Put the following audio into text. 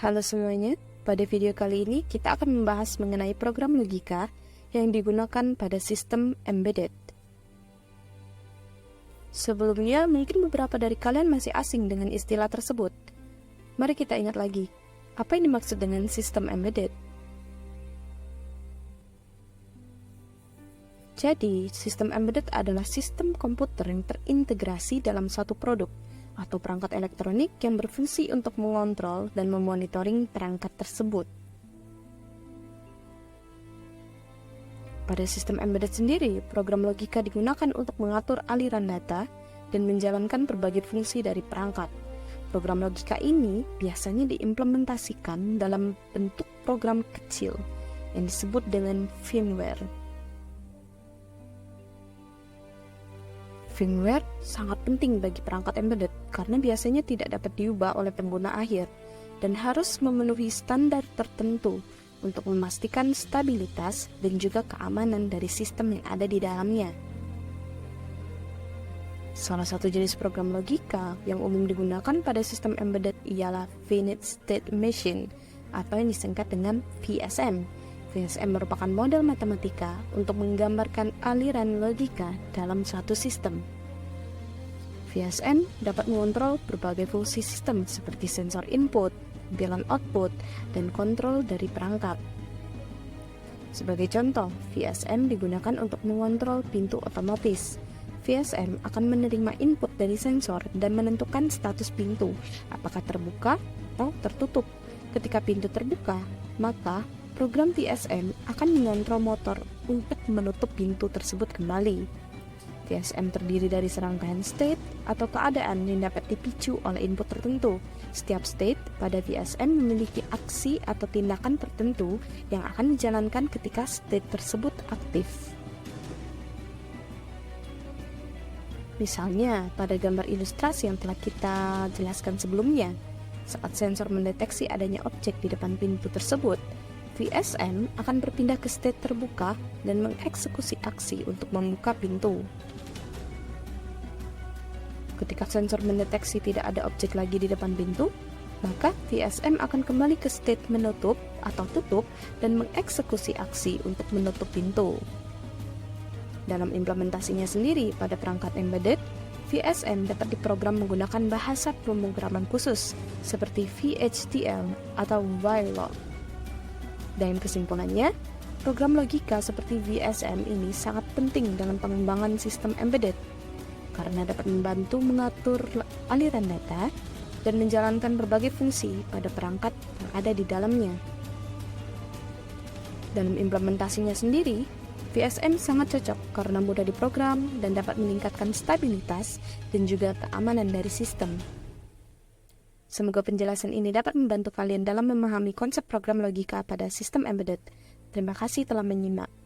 Halo semuanya, pada video kali ini kita akan membahas mengenai program logika yang digunakan pada sistem embedded. Sebelumnya, mungkin beberapa dari kalian masih asing dengan istilah tersebut. Mari kita ingat lagi, apa yang dimaksud dengan sistem embedded? Jadi, sistem embedded adalah sistem komputer yang terintegrasi dalam satu produk atau perangkat elektronik yang berfungsi untuk mengontrol dan memonitoring perangkat tersebut. Pada sistem embedded sendiri, program logika digunakan untuk mengatur aliran data dan menjalankan berbagai fungsi dari perangkat. Program logika ini biasanya diimplementasikan dalam bentuk program kecil yang disebut dengan firmware. Firmware sangat penting bagi perangkat embedded karena biasanya tidak dapat diubah oleh pengguna akhir dan harus memenuhi standar tertentu untuk memastikan stabilitas dan juga keamanan dari sistem yang ada di dalamnya. Salah satu jenis program logika yang umum digunakan pada sistem embedded ialah Finite State Machine atau yang disingkat dengan VSM. VSM merupakan model matematika untuk menggambarkan aliran logika dalam suatu sistem. VSM dapat mengontrol berbagai fungsi sistem seperti sensor input, bilangan output, dan kontrol dari perangkat. Sebagai contoh, VSM digunakan untuk mengontrol pintu otomatis. VSM akan menerima input dari sensor dan menentukan status pintu, apakah terbuka atau tertutup. Ketika pintu terbuka, maka program VSM akan mengontrol motor untuk menutup pintu tersebut kembali. VSM terdiri dari serangkaian state atau keadaan yang dapat dipicu oleh input tertentu. Setiap state pada VSM memiliki aksi atau tindakan tertentu yang akan dijalankan ketika state tersebut aktif. Misalnya, pada gambar ilustrasi yang telah kita jelaskan sebelumnya, saat sensor mendeteksi adanya objek di depan pintu tersebut, VSM akan berpindah ke state terbuka dan mengeksekusi aksi untuk membuka pintu. Ketika sensor mendeteksi tidak ada objek lagi di depan pintu, maka VSM akan kembali ke state menutup atau tutup dan mengeksekusi aksi untuk menutup pintu. Dalam implementasinya sendiri pada perangkat embedded, VSM dapat diprogram menggunakan bahasa pemrograman khusus seperti VHDL atau Verilog. Dalam kesimpulannya, program logika seperti VSM ini sangat penting dalam pengembangan sistem embedded karena dapat membantu mengatur aliran data dan menjalankan berbagai fungsi pada perangkat yang ada di dalamnya. Dalam implementasinya sendiri, VSM sangat cocok karena mudah diprogram dan dapat meningkatkan stabilitas dan juga keamanan dari sistem. Semoga penjelasan ini dapat membantu kalian dalam memahami konsep program logika pada sistem embedded. Terima kasih telah menyimak.